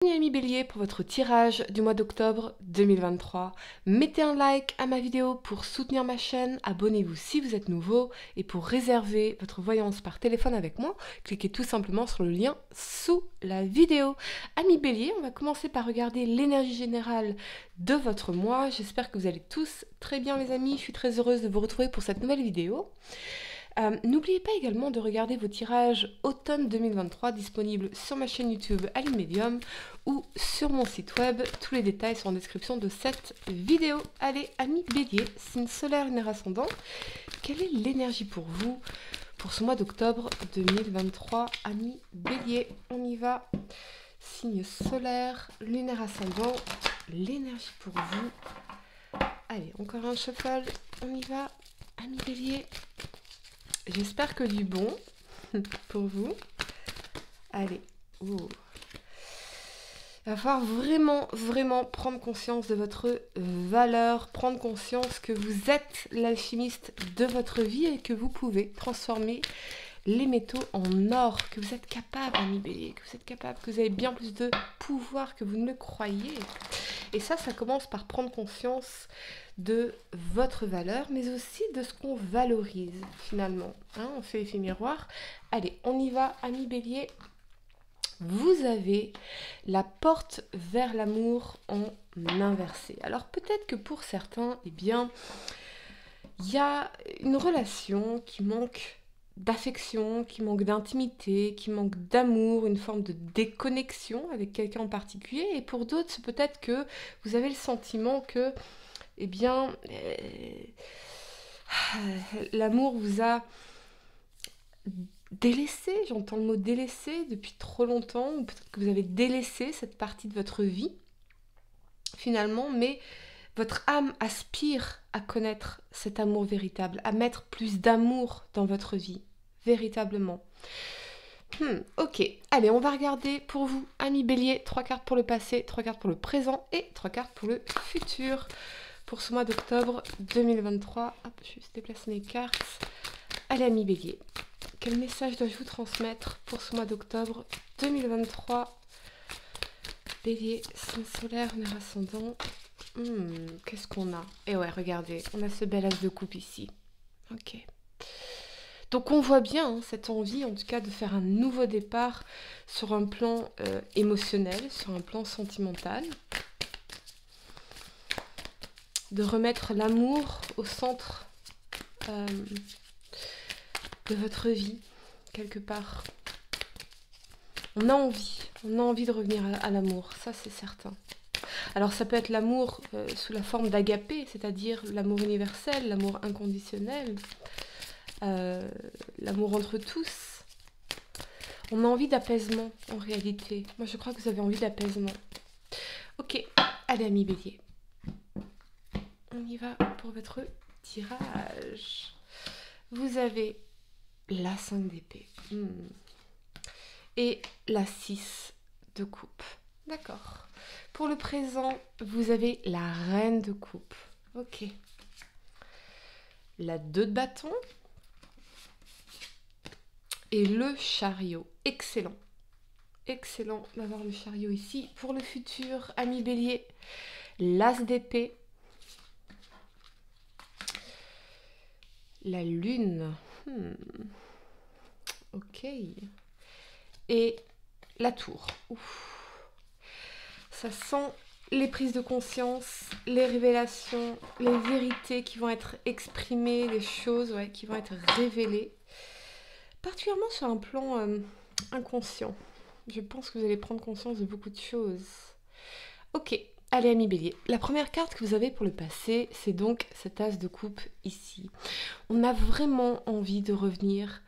Bienvenue Amis Bélier pour votre tirage du mois d'octobre 2023. Mettez un like à ma vidéo pour soutenir ma chaîne, abonnez-vous si vous êtes nouveau et pour réserver votre voyance par téléphone avec moi, cliquez tout simplement sur le lien sous la vidéo. Amis Bélier, on va commencer par regarder l'énergie générale de votre mois. J'espère que vous allez tous très bien les amis, je suis très heureuse de vous retrouver pour cette nouvelle vidéo. N'oubliez pas également de regarder vos tirages automne 2023 disponibles sur ma chaîne YouTube Aline Medium ou sur mon site web. Tous les détails sont en description de cette vidéo. Allez, amis Bélier, signe solaire, lunaire ascendant, quelle est l'énergie pour vous pour ce mois d'octobre 2023, amis Bélier? On y va. Signe solaire, lunaire ascendant, l'énergie pour vous. Allez, encore un shuffle, on y va, amis Bélier. J'espère que du bon pour vous. Allez. Il va falloir vraiment prendre conscience de votre valeur, prendre conscience que vous êtes l'alchimiste de votre vie et que vous pouvez transformer les métaux en or, que vous êtes capable, ami Bélier, que vous êtes capable, que vous avez bien plus de pouvoir que vous ne le croyez. Et ça commence par prendre conscience de votre valeur, mais aussi de ce qu'on valorise finalement. Hein, on fait effet miroir. Allez, on y va, ami Bélier. Vous avez la porte vers l'amour en inversé. Alors peut-être que pour certains, eh bien, il y a une relation qui manque d'affection, qui manque d'intimité, qui manque d'amour, une forme de déconnexion avec quelqu'un en particulier. Et pour d'autres, c'est peut-être que vous avez le sentiment que, eh bien, l'amour vous a délaissé, j'entends le mot délaissé depuis trop longtemps, ou peut-être que vous avez délaissé cette partie de votre vie, finalement, mais votre âme aspire à connaître cet amour véritable, à mettre plus d'amour dans votre vie, véritablement. Ok, allez, on va regarder pour vous, amis Bélier, 3 cartes pour le passé, 3 cartes pour le présent et 3 cartes pour le futur. Pour ce mois d'octobre 2023, hop, je vais juste déplacer mes cartes. Allez, amis Bélier, quel message dois-je vous transmettre pour ce mois d'octobre 2023? Bélier, signe solaire, lunaire ascendant. Qu'est-ce qu'on a? Et ouais, regardez, on a ce bel as de coupe ici. Ok. Donc on voit bien hein, cette envie, en tout cas, de faire un nouveau départ sur un plan émotionnel, sur un plan sentimental. De remettre l'amour au centre de votre vie, quelque part. On a envie de revenir à l'amour, ça c'est certain. Alors ça peut être l'amour sous la forme d'agapé, c'est-à-dire l'amour universel, l'amour inconditionnel, l'amour entre tous. On a envie d'apaisement en réalité. Moi je crois que vous avez envie d'apaisement. Ok, allez amis Bélier. On y va pour votre tirage. Vous avez la 5 d'épée et la 6 de coupe. D'accord. Pour le présent, vous avez la reine de coupe. Ok. La 2 de bâton et le chariot. Excellent. Excellent d'avoir le chariot ici. Pour le futur, ami Bélier, l'as d'épée, la lune. Ok. Et la tour. Ouf. Ça sent les prises de conscience, les révélations, les vérités qui vont être exprimées, les choses qui vont être révélées. Particulièrement sur un plan inconscient. Je pense que vous allez prendre conscience de beaucoup de choses. Ok, allez amis Bélier. La première carte que vous avez pour le passé, c'est donc cet as de coupe ici. On a vraiment envie de revenir,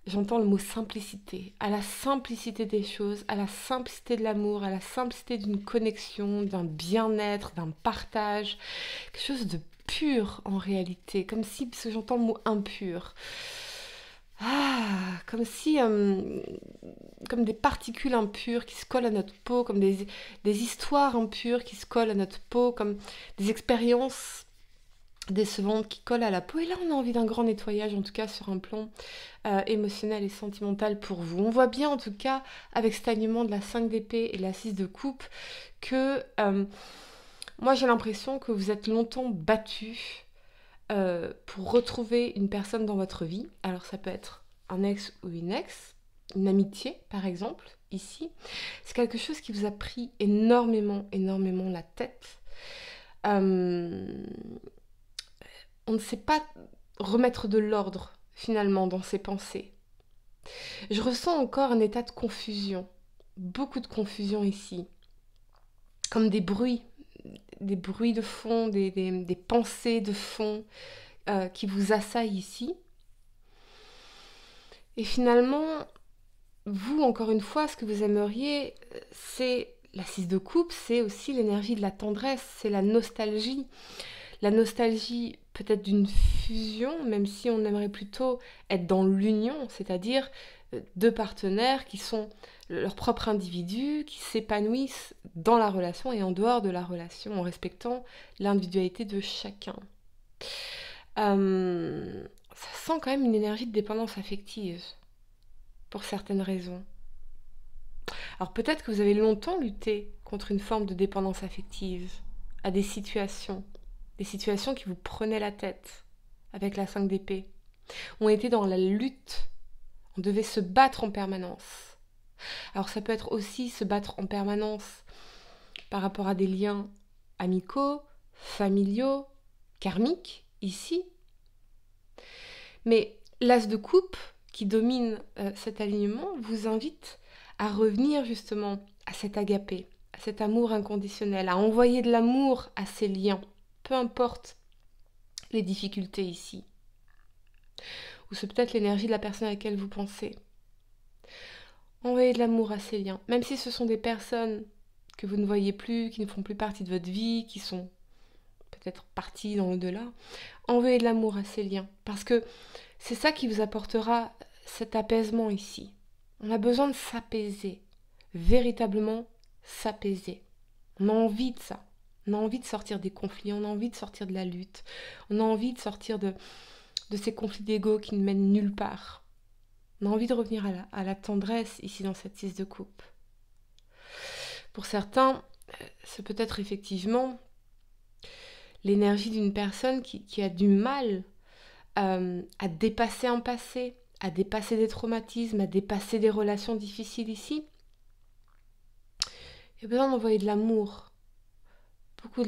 j'entends le mot simplicité, à la simplicité des choses, à la simplicité de l'amour, à la simplicité d'une connexion, d'un bien-être, d'un partage, quelque chose de pur en réalité, comme si, parce que j'entends le mot impur, comme si, comme des particules impures qui se collent à notre peau, comme des histoires impures qui se collent à notre peau, comme des expériences décevantes qui collent à la peau. Et là, on a envie d'un grand nettoyage, en tout cas sur un plan émotionnel et sentimental pour vous. On voit bien, en tout cas, avec cet alignement de la 5 d'épée et la 6 de coupe, que moi, j'ai l'impression que vous êtes longtemps battu pour retrouver une personne dans votre vie. Alors, ça peut être un ex ou une ex, une amitié, par exemple, ici. C'est quelque chose qui vous a pris énormément, énormément la tête. On ne sait pas remettre de l'ordre, finalement, dans ses pensées. Je ressens encore un état de confusion. Beaucoup de confusion ici. Comme des bruits de fond, des pensées de fond qui vous assaillent ici. Et finalement, vous, encore une fois, ce que vous aimeriez, c'est la 6 de coupe, c'est aussi l'énergie de la tendresse, c'est la nostalgie. La nostalgie peut-être d'une fusion, même si on aimerait plutôt être dans l'union, c'est-à-dire deux partenaires qui sont leur propre individu, qui s'épanouissent dans la relation et en dehors de la relation, en respectant l'individualité de chacun. Ça sent quand même une énergie de dépendance affective, pour certaines raisons. Alors peut-être que vous avez longtemps lutté contre une forme de dépendance affective, à des situations qui vous prenaient la tête, avec la 5 d'épée. On était dans la lutte, on devait se battre en permanence. Alors ça peut être aussi se battre en permanence par rapport à des liens amicaux, familiaux, karmiques, ici. Mais l'as de coupe, qui domine cet alignement, vous invite à revenir justement à cet agapé, à cet amour inconditionnel, à envoyer de l'amour à ces liens, peu importe les difficultés ici. Ou c'est peut-être l'énergie de la personne à laquelle vous pensez. Envoyez de l'amour à ces liens, même si ce sont des personnes que vous ne voyez plus, qui ne font plus partie de votre vie, qui sont peut-être parties dans l'au-delà. Envoyez de l'amour à ces liens, parce que c'est ça qui vous apportera cet apaisement ici. On a besoin de s'apaiser, véritablement s'apaiser. On a envie de ça. On a envie de sortir des conflits, on a envie de sortir de la lutte, on a envie de sortir de ces conflits d'ego qui ne mènent nulle part. On a envie de revenir à la tendresse ici dans cette 6 de coupe. Pour certains, c'est peut-être effectivement l'énergie d'une personne qui a du mal à dépasser un passé, à dépasser des traumatismes, à dépasser des relations difficiles ici. Il y a besoin d'envoyer de l'amour, beaucoup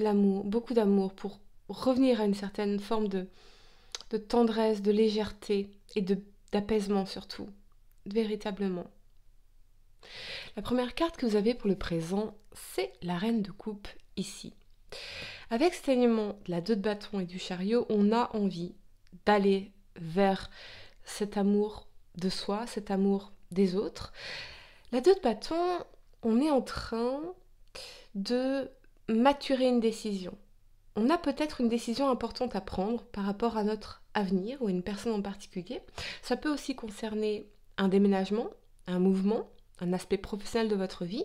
d'amour pour revenir à une certaine forme de tendresse, de légèreté et d'apaisement surtout, véritablement. La première carte que vous avez pour le présent, c'est la reine de coupe ici. Avec cet alignement de la 2 de bâton et du chariot, on a envie d'aller vers cet amour de soi, cet amour des autres. La 2 de bâton, on est en train de maturer une décision. On a peut-être une décision importante à prendre par rapport à notre avenir ou à une personne en particulier. Ça peut aussi concerner un déménagement, un mouvement, un aspect professionnel de votre vie,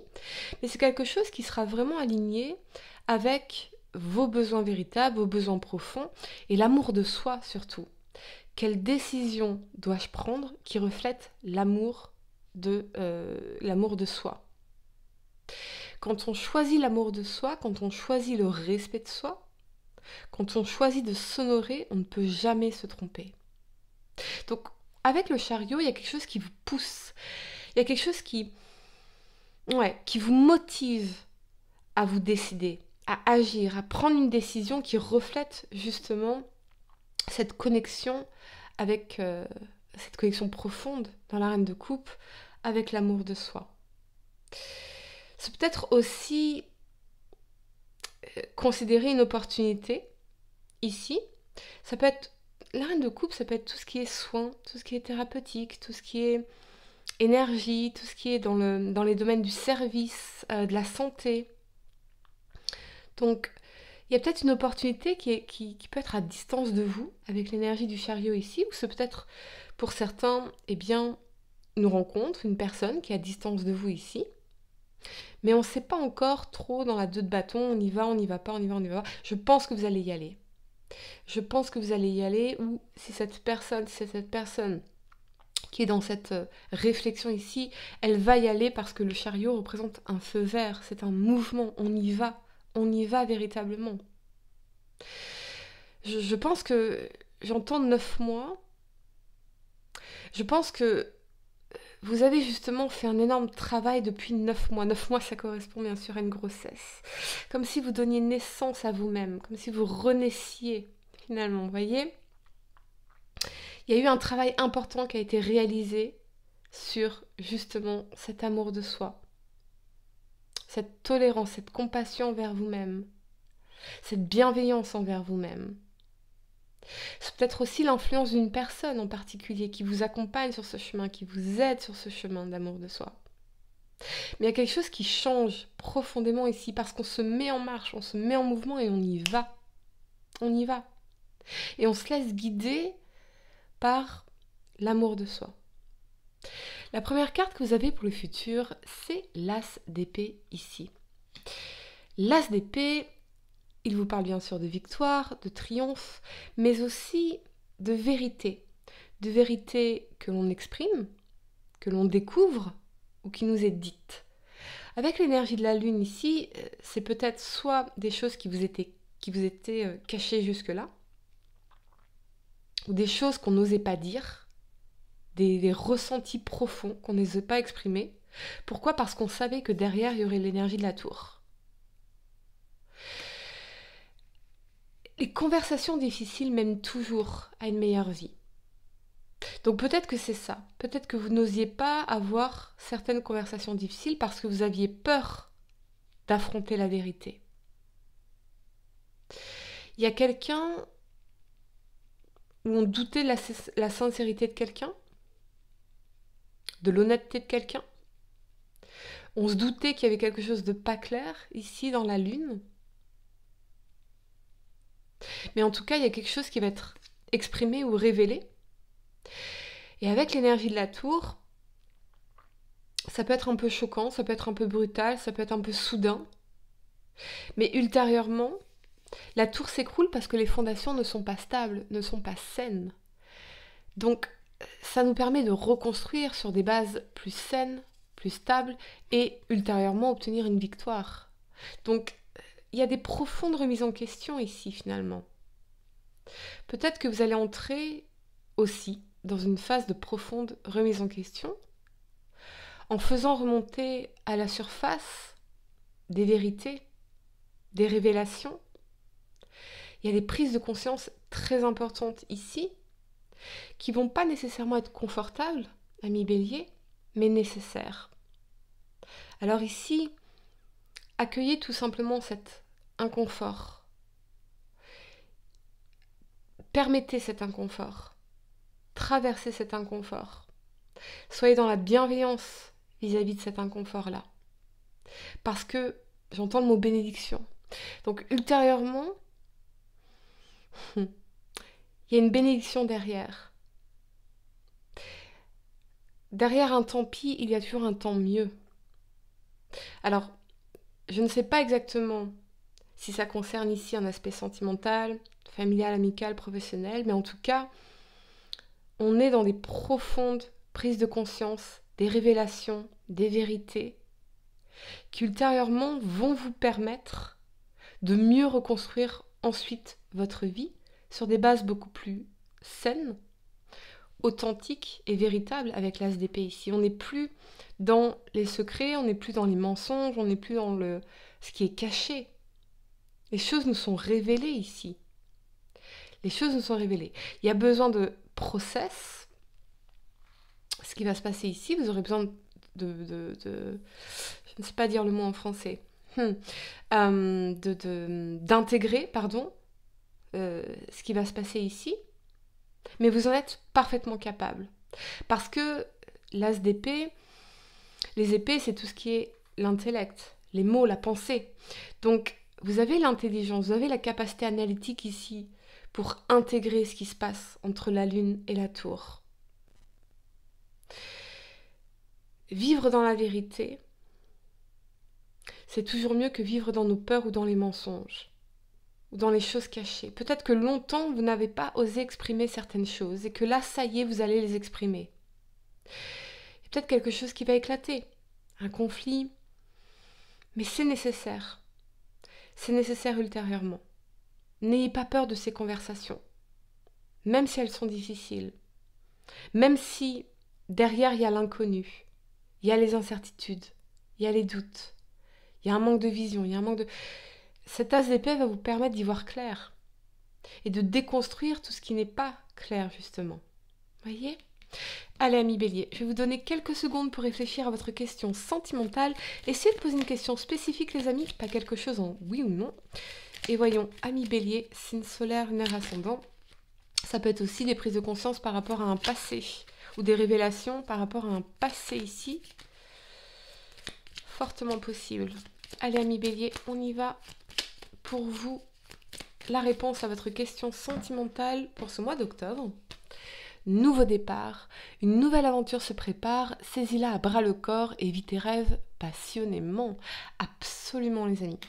mais c'est quelque chose qui sera vraiment aligné avec vos besoins véritables, vos besoins profonds et l'amour de soi surtout. Quelle décision dois-je prendre qui reflète l'amour de soi? Quand on choisit l'amour de soi, quand on choisit le respect de soi, quand on choisit de s'honorer, on ne peut jamais se tromper. Donc, avec le chariot, il y a quelque chose qui vous pousse. Il y a quelque chose qui vous motive à vous décider, à agir, à prendre une décision qui reflète justement cette connexion avec cette connexion profonde dans la reine de coupe avec l'amour de soi. C'est peut-être aussi considérer une opportunité ici. Ça peut être la reine de coupe, ça peut être tout ce qui est soin, tout ce qui est thérapeutique, tout ce qui est énergie, tout ce qui est dans les domaines du service, de la santé. Donc, il y a peut-être une opportunité qui peut être à distance de vous, avec l'énergie du chariot ici, ou c'est peut-être, pour certains, une rencontre, une personne qui est à distance de vous ici. Mais on ne sait pas encore trop dans la 2 de bâton, on y va, on n'y va pas, on y va, on y va. Je pense que vous allez y aller. Je pense que vous allez y aller, ou si c'est cette personne qui est dans cette réflexion ici, elle va y aller parce que le chariot représente un feu vert, c'est un mouvement, on y va véritablement. Je pense que j'entends 9 mois, je pense que vous avez justement fait un énorme travail depuis 9 mois. 9 mois, ça correspond bien sûr à une grossesse. Comme si vous donniez naissance à vous-même, comme si vous renaissiez finalement, vous voyez ? Il y a eu un travail important qui a été réalisé sur justement cet amour de soi, cette tolérance, cette compassion envers vous-même, cette bienveillance envers vous-même. C'est peut-être aussi l'influence d'une personne en particulier qui vous accompagne sur ce chemin, qui vous aide sur ce chemin d'amour de soi. Mais il y a quelque chose qui change profondément ici parce qu'on se met en marche, on se met en mouvement et on y va. On y va. Et on se laisse guider par l'amour de soi. La première carte que vous avez pour le futur, c'est l'As d'épée ici. L'As d'épée, il vous parle bien sûr de victoire, de triomphe, mais aussi de vérité. De vérité que l'on exprime, que l'on découvre ou qui nous est dite. Avec l'énergie de la lune ici, c'est peut-être soit des choses qui vous étaient cachées jusque-là, ou des choses qu'on n'osait pas dire, des ressentis profonds qu'on n'osait pas exprimer. Pourquoi ? Parce qu'on savait que derrière, il y aurait l'énergie de la tour. Les conversations difficiles mènent toujours à une meilleure vie. Donc peut-être que c'est ça. Peut-être que vous n'osiez pas avoir certaines conversations difficiles parce que vous aviez peur d'affronter la vérité. Il y a quelqu'un où on doutait de la sincérité de quelqu'un, de l'honnêteté de quelqu'un. On se doutait qu'il y avait quelque chose de pas clair ici dans la lune. Mais en tout cas, il y a quelque chose qui va être exprimé ou révélé. Et avec l'énergie de la tour, ça peut être un peu choquant, ça peut être un peu brutal, ça peut être un peu soudain. Mais ultérieurement, la tour s'écroule parce que les fondations ne sont pas stables, ne sont pas saines. Donc, ça nous permet de reconstruire sur des bases plus saines, plus stables, et ultérieurement obtenir une victoire. Donc, il y a des profondes remises en question ici, finalement. Peut-être que vous allez entrer aussi dans une phase de profonde remise en question, en faisant remonter à la surface des vérités, des révélations. Il y a des prises de conscience très importantes ici, qui ne vont pas nécessairement être confortables, ami Bélier, mais nécessaires. Alors ici, accueillez tout simplement cet inconfort. Permettez cet inconfort. Traversez cet inconfort. Soyez dans la bienveillance vis-à-vis de cet inconfort-là. Parce que j'entends le mot bénédiction. Donc ultérieurement, il y a une bénédiction derrière. Derrière un tant pis, il y a toujours un tant mieux. Alors, je ne sais pas exactement si ça concerne ici un aspect sentimental, familial, amical, professionnel, mais en tout cas, on est dans des profondes prises de conscience, des révélations, des vérités, qui ultérieurement vont vous permettre de mieux reconstruire ensuite votre vie sur des bases beaucoup plus saines, authentiques et véritables avec l'As d'épée ici. On n'est plus dans les secrets, on n'est plus dans les mensonges, on n'est plus dans ce qui est caché. Les choses nous sont révélées ici. Les choses nous sont révélées. Il y a besoin de process. Ce qui va se passer ici, vous aurez besoin je ne sais pas dire le mot en français. D'intégrer, ce qui va se passer ici. Mais vous en êtes parfaitement capable. Parce que l'As d'épée, les épées, c'est tout ce qui est l'intellect, les mots, la pensée. Donc, vous avez l'intelligence, vous avez la capacité analytique ici pour intégrer ce qui se passe entre la lune et la tour. Vivre dans la vérité, c'est toujours mieux que vivre dans nos peurs ou dans les mensonges. ou dans les choses cachées. Peut-être que longtemps, vous n'avez pas osé exprimer certaines choses et que là, ça y est, vous allez les exprimer. Il y a peut-être quelque chose qui va éclater, un conflit, mais c'est nécessaire. C'est nécessaire ultérieurement. N'ayez pas peur de ces conversations, même si elles sont difficiles, même si derrière il y a l'inconnu, il y a les incertitudes, il y a les doutes, il y a un manque de vision, il y a un manque de... Cet as d'épée va vous permettre d'y voir clair et de déconstruire tout ce qui n'est pas clair, justement. Voyez ? Allez, amis Bélier, je vais vous donner quelques secondes pour réfléchir à votre question sentimentale. Essayez de poser une question spécifique, les amis, pas quelque chose en oui ou non. Et voyons, amis Bélier, signe solaire, lunaire, ascendant. Ça peut être aussi des prises de conscience par rapport à un passé ou des révélations par rapport à un passé ici. Fortement possible. Allez, amis Bélier, on y va. Pour vous, la réponse à votre question sentimentale pour ce mois d'octobre. Nouveau départ, une nouvelle aventure se prépare, saisis-la à bras le corps et vis tes rêves passionnément. Absolument, les amis.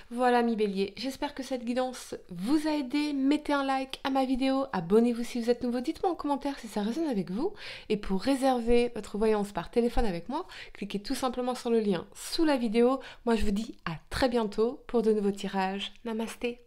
Voilà, amis Bélier, j'espère que cette guidance vous a aidé. Mettez un like à ma vidéo, abonnez-vous si vous êtes nouveau, dites-moi en commentaire si ça résonne avec vous. Et pour réserver votre voyance par téléphone avec moi, cliquez tout simplement sur le lien sous la vidéo. Moi, je vous dis à très bientôt pour de nouveaux tirages. Namasté.